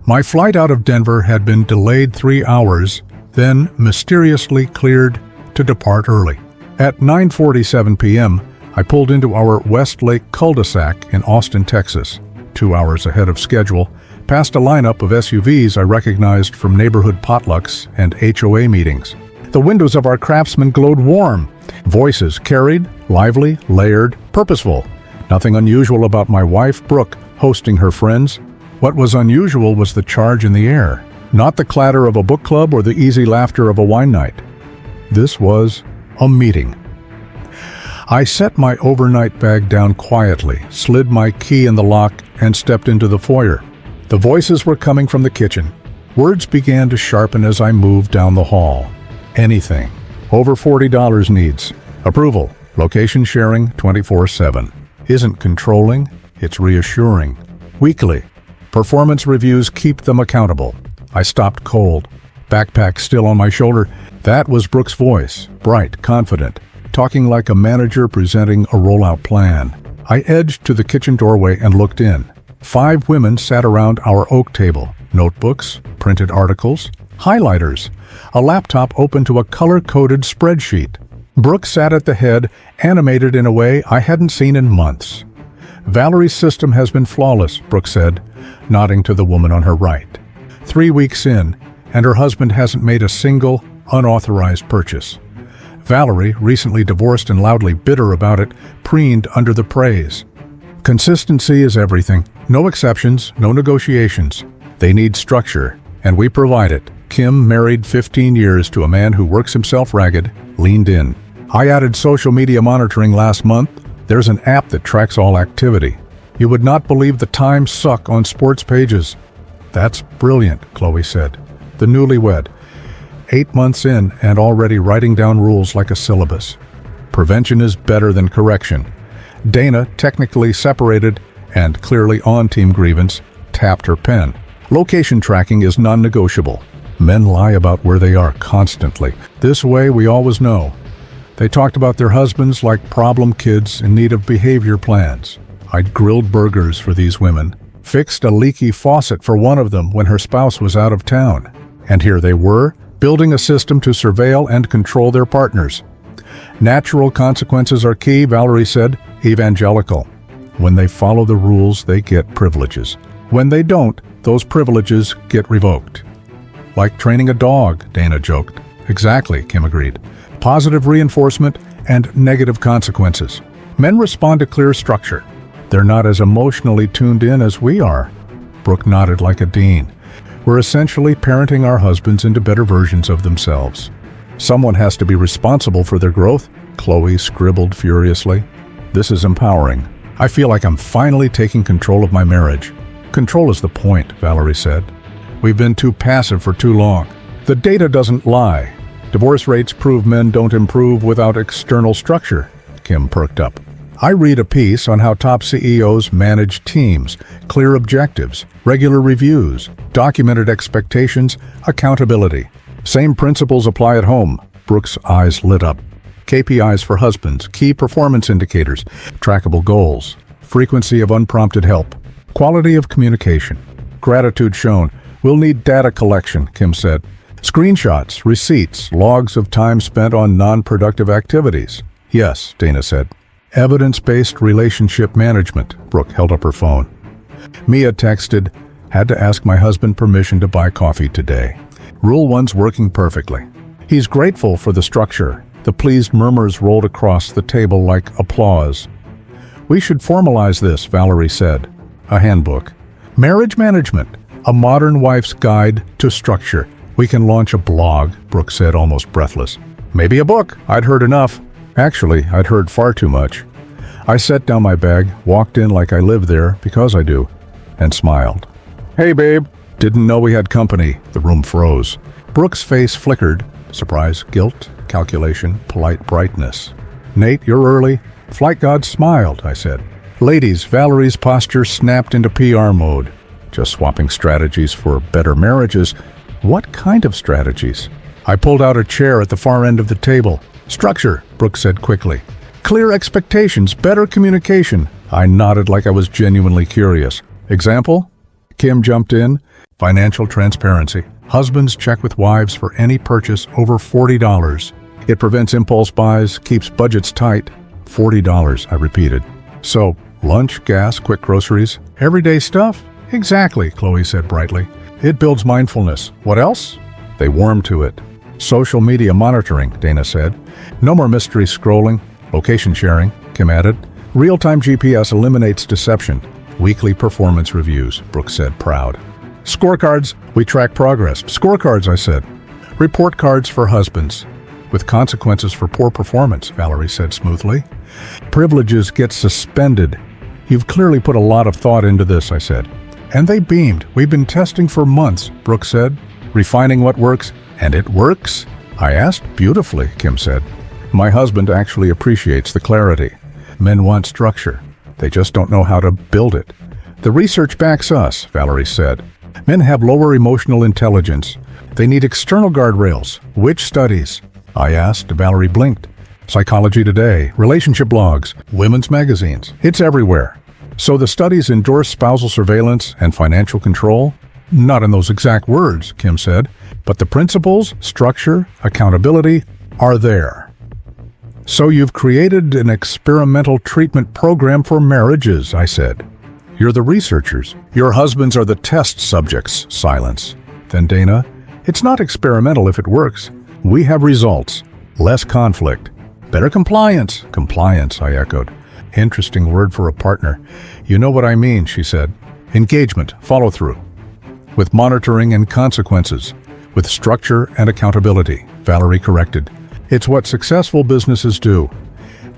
My flight out of Denver had been delayed 3 hours, then mysteriously cleared to depart early. At 9:47 p.m., I pulled into our Westlake cul-de-sac in Austin, Texas, 2 hours ahead of schedule, past a lineup of SUVs I recognized from neighborhood potlucks and HOA meetings. The windows of our Craftsman glowed warm. Voices carried, lively, layered, purposeful. Nothing unusual about my wife, Brooke, hosting her friends. What was unusual was the charge in the air, not the clatter of a book club or the easy laughter of a wine night. This was a meeting. I set my overnight bag down quietly, slid my key in the lock, and stepped into the foyer. The voices were coming from the kitchen. Words began to sharpen as I moved down the hall. Anything. Over $40 needs. Approval. Location sharing 24/7. Isn't controlling, it's reassuring. Weekly. Performance reviews keep them accountable. I stopped cold. Backpack still on my shoulder. That was Brooke's voice, bright, confident, talking like a manager presenting a rollout plan. I edged to the kitchen doorway and looked in. 5 women sat around our oak table. Notebooks, printed articles, highlighters, a laptop open to a color-coded spreadsheet. Brooke sat at the head, animated in a way I hadn't seen in months. Valerie's system has been flawless, Brooke said, nodding to the woman on her right. 3 weeks in, and her husband hasn't made a single unauthorized purchase. Valerie, recently divorced and loudly bitter about it, preened under the praise. Consistency is everything. No exceptions, no negotiations. They need structure, and we provide it. Kim, married 15 years to a man who works himself ragged, leaned in. I added social media monitoring last month. There's an app that tracks all activity. You would not believe the time suck on sports pages. That's brilliant, Chloe said. The newlywed. 8 months in and already writing down rules like a syllabus. Prevention is better than correction. Dana, technically separated and clearly on team grievance, tapped her pen. Location tracking is non-negotiable. Men lie about where they are constantly. This way we always know. They talked about their husbands like problem kids in need of behavior plans. I'd grilled burgers for these women, fixed a leaky faucet for one of them when her spouse was out of town. And here they were, building a system to surveil and control their partners. Natural consequences are key, Valerie said, evangelical. When they follow the rules, they get privileges. When they don't, those privileges get revoked. Like training a dog, Dana joked. Exactly, Kim agreed. Positive reinforcement and negative consequences. Men respond to clear structure. They're not as emotionally tuned in as we are. Brooke nodded like a dean. We're essentially parenting our husbands into better versions of themselves. Someone has to be responsible for their growth, Chloe scribbled furiously. This is empowering. I feel like I'm finally taking control of my marriage. Control is the point, Valerie said. We've been too passive for too long. The data doesn't lie. Divorce rates prove men don't improve without external structure. Kim perked up. I read a piece on how top CEOs manage teams, clear objectives, regular reviews, documented expectations, accountability. Same principles apply at home. Brooke's eyes lit up. KPIs for husbands, key performance indicators, trackable goals, frequency of unprompted help, quality of communication, gratitude shown. We'll need data collection, Kim said. Screenshots, receipts, logs of time spent on non-productive activities. Yes, Dana said. Evidence-based relationship management. Brooke held up her phone. Mia texted, had to ask my husband permission to buy coffee today. Rule 1's working perfectly. He's grateful for the structure. The pleased murmurs rolled across the table like applause. We should formalize this, Valerie said. A handbook. Marriage management. A modern wife's guide to structure. We can launch a blog, Brooke said, almost breathless. Maybe a book. I'd heard enough. Actually, I'd heard far too much. I set down my bag, walked in like I live there, because I do, and smiled. Hey, babe. Didn't know we had company. The room froze. Brooke's face flickered. Surprise, guilt, calculation, polite brightness. Nate, you're early. Flight god smiled, I said. Ladies, Valerie's posture snapped into PR mode. Just swapping strategies for better marriages. What kind of strategies? I pulled out a chair at the far end of the table. Structure, Brooke said quickly. Clear expectations, better communication. I nodded like I was genuinely curious. Example? Kim jumped in. Financial transparency. Husbands check with wives for any purchase over $40. It prevents impulse buys, keeps budgets tight. $40, I repeated. So, lunch, gas, quick groceries, everyday stuff? Exactly, Chloe said brightly. It builds mindfulness. What else? They warmed to it. Social media monitoring, Dana said. No more mystery scrolling, location sharing, Kim added. Real-time GPS eliminates deception. Weekly performance reviews, Brooke said, proud. Scorecards, we track progress. Scorecards, I said. Report cards for husbands. With consequences for poor performance, Valerie said smoothly. Privileges get suspended. You've clearly put a lot of thought into this, I said. And they beamed. We've been testing for months, Brooke said. Refining what works. And it works? I asked. Beautifully, Kim said. My husband actually appreciates the clarity. Men want structure. They just don't know how to build it. The research backs us, Valerie said. Men have lower emotional intelligence. They need external guardrails. Which studies? I asked. Valerie blinked. Psychology Today, relationship blogs, women's magazines. It's everywhere. So the studies endorse spousal surveillance and financial control? Not in those exact words, Kim said, but the principles, structure, accountability are there. So you've created an experimental treatment program for marriages, I said. You're the researchers. Your husbands are the test subjects. Silence. Then Dana, it's not experimental if it works. We have results. Less conflict. Better compliance. Compliance, I echoed. Interesting word for a partner. You know what I mean, she said. Engagement, follow through. With monitoring and consequences. With structure and accountability, Valerie corrected. It's what successful businesses do.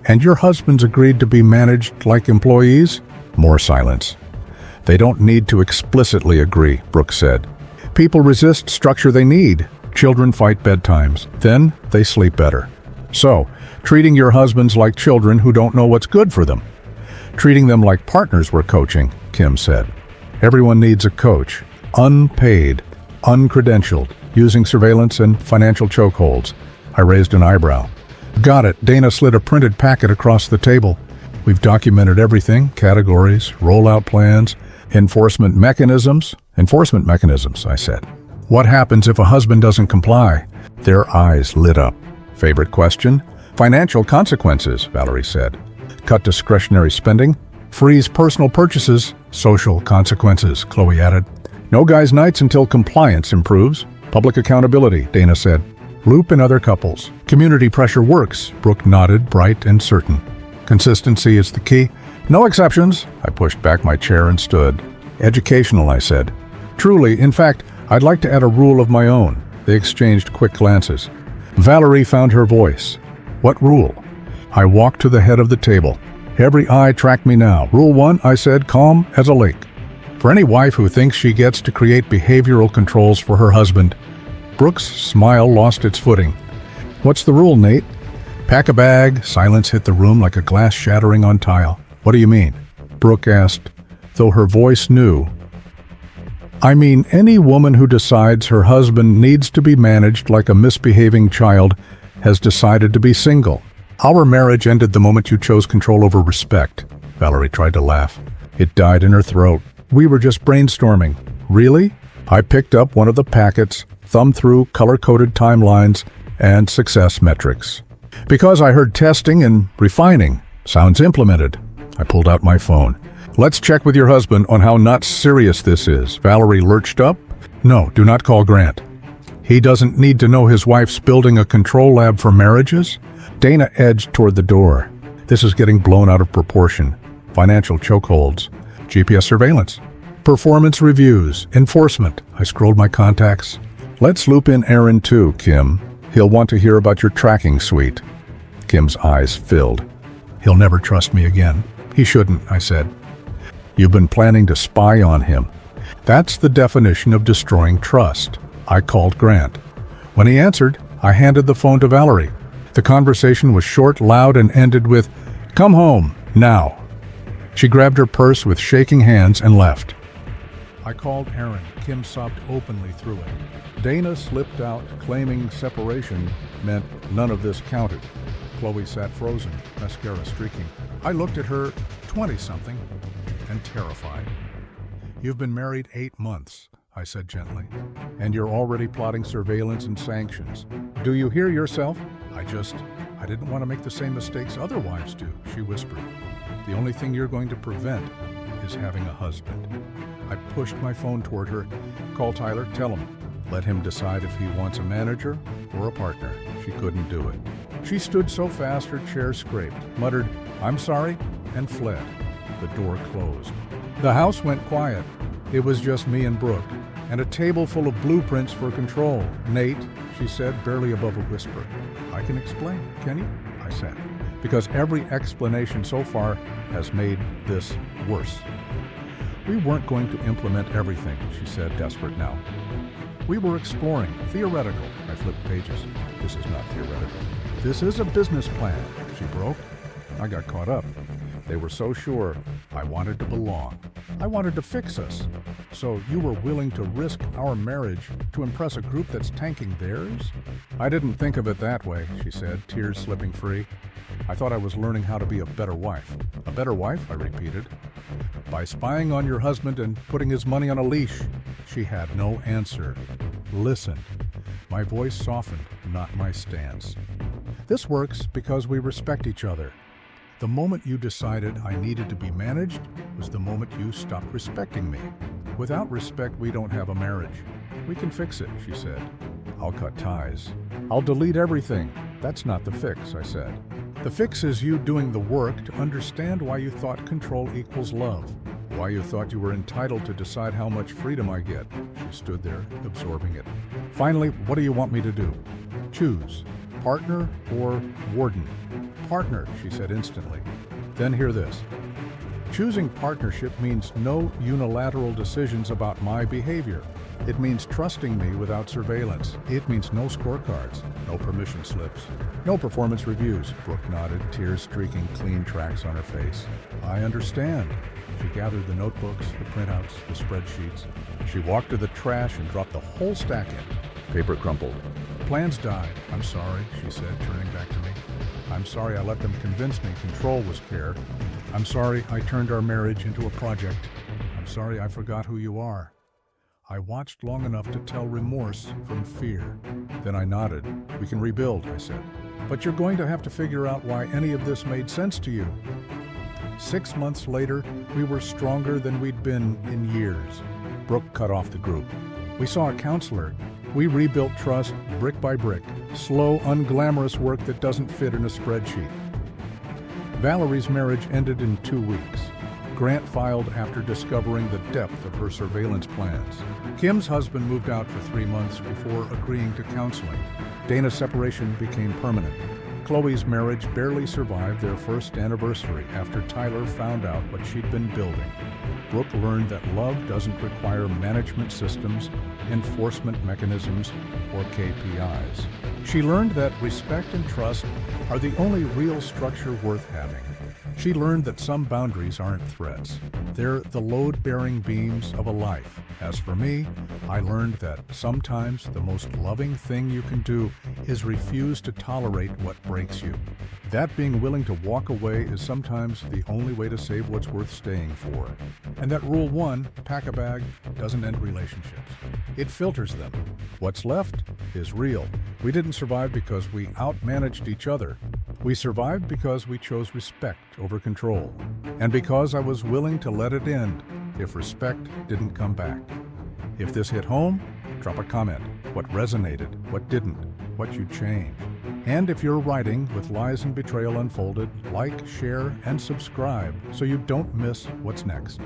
And your husbands agreed to be managed like employees? More silence. They don't need to explicitly agree, Brooke said. People resist structure they need. Children fight bedtimes. Then they sleep better. So, treating your husbands like children who don't know what's good for them. Treating them like partners we're coaching, Kim said. Everyone needs a coach. Unpaid, uncredentialed, using surveillance and financial chokeholds. I raised an eyebrow. Got it. Dana slid a printed packet across the table. We've documented everything, categories, rollout plans, enforcement mechanisms, I said. What happens if a husband doesn't comply? Their eyes lit up. Favorite question? Financial consequences, Valerie said. Cut discretionary spending. Freeze personal purchases. Social consequences, Chloe added. No guys' nights until compliance improves. Public accountability, Dana said. Loop in other couples. Community pressure works, Brooke nodded, bright and certain. Consistency is the key. No exceptions. I pushed back my chair and stood. Educational, I said. Truly, in fact, I'd like to add a rule of my own. They exchanged quick glances. Valerie found her voice. What rule? I walked to the head of the table. Every eye tracked me now. Rule 1, I said, calm as a lake. For any wife who thinks she gets to create behavioral controls for her husband. Brooke's smile lost its footing. What's the rule, Nate? Pack a bag. Silence hit the room like a glass shattering on tile. What do you mean? Brooke asked, though her voice knew. I mean, any woman who decides her husband needs to be managed like a misbehaving child has decided to be single. Our marriage ended the moment you chose control over respect. Valerie tried to laugh. It died in her throat. We were just brainstorming. Really? I picked up one of the packets, thumbed through color-coded timelines and success metrics. Because I heard testing and refining. Sounds implemented. I pulled out my phone. Let's check with your husband on how not serious this is. Valerie lurched up. No, do not call Grant. He doesn't need to know his wife's building a control lab for marriages. Dana edged toward the door. This is getting blown out of proportion. Financial chokeholds. GPS surveillance. Performance reviews. Enforcement. I scrolled my contacts. Let's loop in Aaron too, Kim. He'll want to hear about your tracking suite. Kim's eyes filled. He'll never trust me again. He shouldn't, I said. You've been planning to spy on him. That's the definition of destroying trust. I called Grant. When he answered, I handed the phone to Valerie. The conversation was short, loud, and ended with, "Come home, now." She grabbed her purse with shaking hands and left. I called Aaron. Kim sobbed openly through it. Dana slipped out, claiming separation meant none of this counted. Chloe sat frozen, mascara streaking. I looked at her, 20-something, and terrified. You've been married 8 months, I said gently. And you're already plotting surveillance and sanctions. Do you hear yourself? I didn't want to make the same mistakes other wives do, she whispered. The only thing you're going to prevent is having a husband. I pushed my phone toward her. Call Tyler, tell him. Let him decide if he wants a manager or a partner. She couldn't do it. She stood so fast her chair scraped, muttered, "I'm sorry," and fled. The door closed. The house went quiet. It was just me and Brooke, and a table full of blueprints for control. "Nate," she said, barely above a whisper. "I can explain, can you?" I said, because every explanation so far has made this worse. "We weren't going to implement everything," she said, desperate now. "We were exploring, theoretical." I flipped pages. "This is not theoretical. This is a business plan," she broke. I got caught up. They were so sure I wanted to belong. I wanted to fix us. "So you were willing to risk our marriage to impress a group that's tanking theirs?" "I didn't think of it that way," she said, tears slipping free. "I thought I was learning how to be a better wife." "A better wife?" I repeated. "By spying on your husband and putting his money on a leash." She had no answer. Listened. My voice softened, not my stance. "This works because we respect each other. The moment you decided I needed to be managed was the moment you stopped respecting me. Without respect, we don't have a marriage. We can fix it," she said. "I'll cut ties. I'll delete everything." "That's not the fix," I said. "The fix is you doing the work to understand why you thought control equals love. Why you thought you were entitled to decide how much freedom I get." She stood there, absorbing it. "Finally, what do you want me to do?" "Choose. Partner or warden." "Partner," she said instantly. "Then hear this. Choosing partnership means no unilateral decisions about my behavior. It means trusting me without surveillance. It means no scorecards, no permission slips, no performance reviews." Brooke nodded, tears streaking clean tracks on her face. "I understand." She gathered the notebooks, the printouts, the spreadsheets. She walked to the trash and dropped the whole stack in. Paper crumpled. "Plans died. I'm sorry," she said, turning back to me. "I'm sorry I let them convince me control was care. I'm sorry I turned our marriage into a project. I'm sorry I forgot who you are." I watched long enough to tell remorse from fear. Then I nodded. "We can rebuild," I said. "But you're going to have to figure out why any of this made sense to you." 6 months later, we were stronger than we'd been in years. Brooke cut off the group. We saw a counselor. We rebuilt trust brick by brick. Slow, unglamorous work that doesn't fit in a spreadsheet. Valerie's marriage ended in 2 weeks. Grant filed after discovering the depth of her surveillance plans. Kim's husband moved out for 3 months before agreeing to counseling. Dana's separation became permanent. Chloe's marriage barely survived their first anniversary after Tyler found out what she'd been building. Brooke learned that love doesn't require management systems, enforcement mechanisms, or KPIs. She learned that respect and trust are the only real structure worth having. She learned that some boundaries aren't threats. They're the load-bearing beams of a life. As for me, I learned that sometimes the most loving thing you can do is refuse to tolerate what breaks you. That being willing to walk away is sometimes the only way to save what's worth staying for. And that rule 1, pack a bag, doesn't end relationships. It filters them. What's left is real. We didn't survive because we outmanaged each other. We survived because we chose respect over control, and because I was willing to let it end if respect didn't come back. If this hit home, drop a comment. What resonated, what didn't, what you'd change. And if you're writing with Lies and Betrayal Unfolded, like, share, and subscribe so you don't miss what's next.